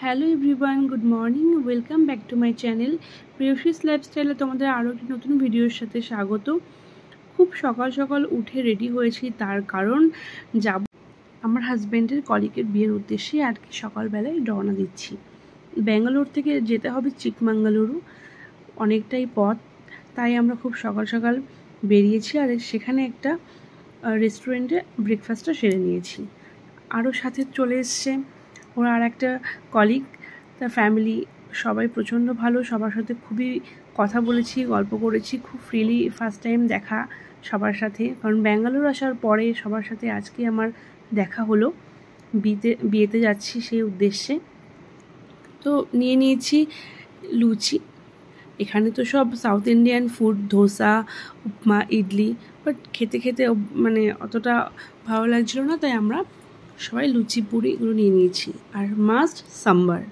Hello everyone, good morning, welcome back to my channel Priyasis লাইফস্টাইলে তোমাদের আরও একটি নতুন ভিডিওর সাথে স্বাগত। খুব সকাল সকাল উঠে রেডি হয়েছি, তার কারণ যাব আমার হাজব্যান্ডের কলিগের বিয়ের উদ্দেশ্যে আর কি সকালবেলায় রওনা দিচ্ছি। ব্যাঙ্গালোর থেকে যেতে হবে চিকমাঙ্গালুরু, অনেকটাই পথ, তাই আমরা খুব সকাল সকাল বেরিয়েছি আর সেখানে একটা রেস্টুরেন্টে ব্রেকফাস্টটা সেরে নিয়েছি। আরও সাথে চলে এসছে ওরা আর একটা কলিগ, তার ফ্যামিলি, সবাই প্রচণ্ড ভালো, সবার সাথে খুবই কথা বলেছি, গল্প করেছি, খুব ফ্রিলি, ফার্স্ট টাইম দেখা সবার সাথে, কারণ ব্যাঙ্গালোর আসার পরে সবার সাথে আজকে আমার দেখা হলো। বিয়েতে যাচ্ছি সেই উদ্দেশ্যে। তো নিয়ে নিয়েছি লুচি। এখানে তো সব সাউথ ইন্ডিয়ান ফুড, ধোসা, উপমা, ইডলি, বাট খেতে খেতে মানে অতটা ভালো লাগছিল না, তাই আমরা সবাই লুচি পুরি এগুলো নিয়ে নিয়েছি। আর মাস্ট সাম্বার।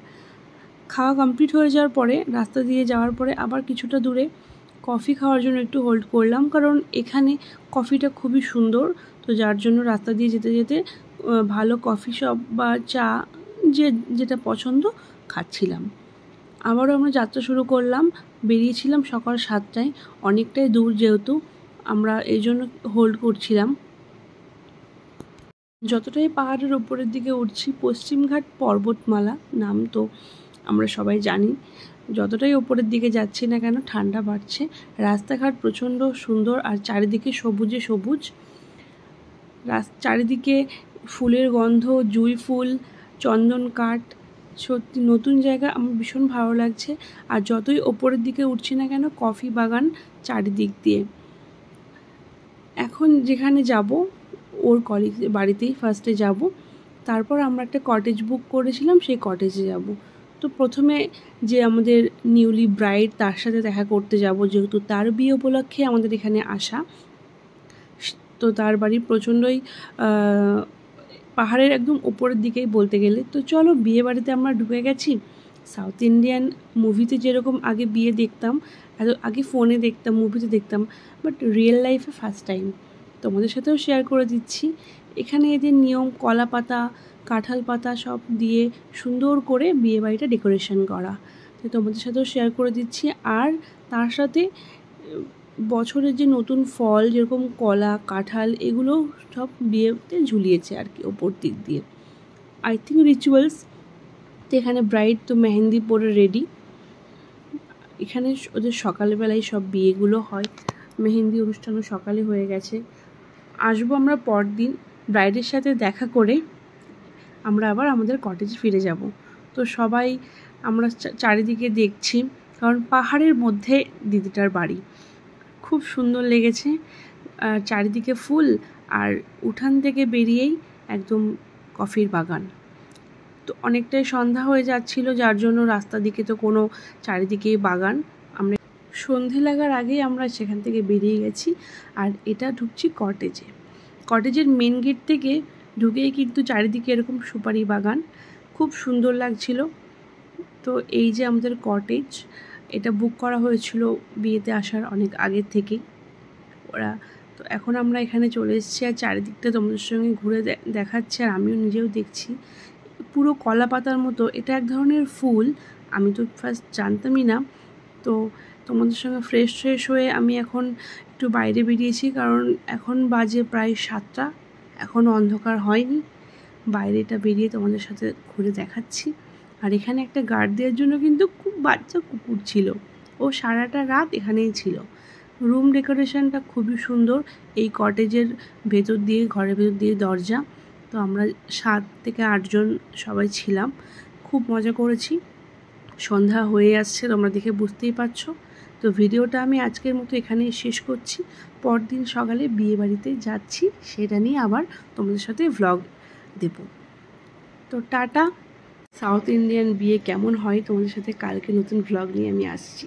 খাওয়া কমপ্লিট হয়ে যাওয়ার পরে, রাস্তা দিয়ে যাওয়ার পরে আবার কিছুটা দূরে কফি খাওয়ার জন্য একটু হোল্ড করলাম, কারণ এখানে কফিটা খুবই সুন্দর। তো যার জন্য রাস্তা দিয়ে যেতে যেতে ভালো কফি শপ বা চা যেটা পছন্দ খাচ্ছিলাম। আবারও আমরা যাত্রা শুরু করলাম। বেরিয়েছিলাম সকাল 7টায়, অনেকটাই দূর যেহেতু আমরা এই জন্য হোল্ড করছিলাম। যতটাই পাহাড়ের ওপরের দিকে উঠছি, পশ্চিমঘাট পর্বতমালা নাম তো আমরা সবাই জানি, যতটাই ওপরের দিকে যাচ্ছি না কেন ঠান্ডা বাড়ছে। রাস্তাঘাট প্রচণ্ড সুন্দর আর চারিদিকে সবুজে সবুজ, চারিদিকে ফুলের গন্ধ, জুঁই ফুল, চন্দন কাঠ, সত্যি নতুন জায়গা, আমার ভীষণ ভালো লাগছে। আর যতই ওপরের দিকে উঠছি না কেন কফি বাগান চারিদিক দিয়ে। এখন যেখানে যাব ওর কলিগ বাড়িতেই ফার্স্টে যাব, তারপর আমরা একটা কটেজ বুক করেছিলাম, সেই কটেজে যাব। তো প্রথমে যে আমাদের নিউলি ব্রাইড, তার সাথে দেখা করতে যাব, যেহেতু তার বিয়ে উপলক্ষে আমাদের এখানে আসা। তো তার বাড়ি প্রচণ্ডই পাহাড়ের একদম ওপরের দিকেই বলতে গেলে। তো চলো, বিয়ে বাড়িতে আমরা ঢুকে গেছি। সাউথ ইন্ডিয়ান মুভিতে যেরকম আগে বিয়ে দেখতাম, আগে ফোনে দেখতাম, মুভিতে দেখতাম, বাট রিয়েল লাইফে ফার্স্ট টাইম তোমাদের সাথেও শেয়ার করে দিচ্ছি। এখানে এদের নিয়ম, কলা পাতা, কাঁঠাল পাতা সব দিয়ে সুন্দর করে বিয়ে বাড়িটা ডেকোরেশন করা, তো তোমাদের সাথেও শেয়ার করে দিচ্ছি। আর তার সাথে বছরের যে নতুন ফল, যেরকম কলা, কাঁঠাল, এগুলো সব বিয়েতে ঝুলিয়েছে আর কি ওপর দিক দিয়ে। I think rituals. তো এখানে ব্রাইড তো মেহেন্দি পরে রেডি। এখানে ওদের সকালবেলায় সব বিয়েগুলো হয়, মেহেন্দি অনুষ্ঠানও সকালে হয়ে গেছে। আসবো আমরা পরদিন, ব্রাইডের সাথে দেখা করে আমরা আবার আমাদের কটেজে ফিরে যাব। তো সবাই আমরা চারিদিকে দেখছি, কারণ পাহাড়ের মধ্যে দিদিটার বাড়ি, খুব সুন্দর লেগেছে। চারিদিকে ফুল, আর উঠান থেকে বেরিয়েই একদম কফির বাগান। তো অনেকটাই সন্ধ্যা হয়ে যাচ্ছিল, যার জন্য রাস্তা দিকে তো কোনো, চারিদিকেই বাগান। আমরা সন্ধে লাগার আগেই আমরা সেখান থেকে বেরিয়ে গেছি। আর এটা ঢুকছি কটেজে। কটেজের মেন গেট থেকে ঢুকেই কিন্তু চারিদিকে এরকম সুপারি বাগান, খুব সুন্দর লাগছিল। তো এই যে আমাদের কটেজ, এটা বুক করা হয়েছিল বিয়েতে আসার অনেক আগের থেকেই ওরা। তো এখন আমরা এখানে চলে এসেছি, আর চারিদিকটা তোমাদের সঙ্গে ঘুরে দেখাচ্ছে, আর আমিও নিজেও দেখছি। পুরো কলা পাতার মতো, এটা এক ধরনের ফুল, আমি তো ফার্স্ট জানতামই না। তো তোমাদের সঙ্গে ফ্রেশ হয়ে আমি এখন একটু বাইরে বেরিয়েছি, কারণ এখন বাজে প্রায় 7টা, এখনও অন্ধকার হয়নি। বাইরেটা বেরিয়ে তোমাদের সাথে ঘুরে দেখাচ্ছি। আর এখানে একটা গার্ড দেওয়ার জন্য কিন্তু খুব বাচ্চা কুকুর ছিল, ও সারাটা রাত এখানেই ছিল। রুম ডেকোরেশনটা খুবই সুন্দর। এই কটেজের ভেতর দিয়ে, ঘরের ভেতর দিয়ে দরজা। তো আমরা 7 থেকে 8 জন সবাই ছিলাম, খুব মজা করেছি। সন্ধ্যা হয়ে আসছে, তোমরা দেখে বুঝতেই পারছো। তো ভিডিওটা আমি আজকের মতো এখানেই শেষ করছি। পরদিন সকালে বিয়ে বাড়িতে যাচ্ছি, সেটা নিয়ে আবার তোমাদের সাথে ভ্লগ দেব। তো টাটা। সাউথ ইন্ডিয়ান বিয়ে কেমন হয় তোমাদের সাথে কালকে নতুন ভ্লগ নিয়ে আমি আসছি।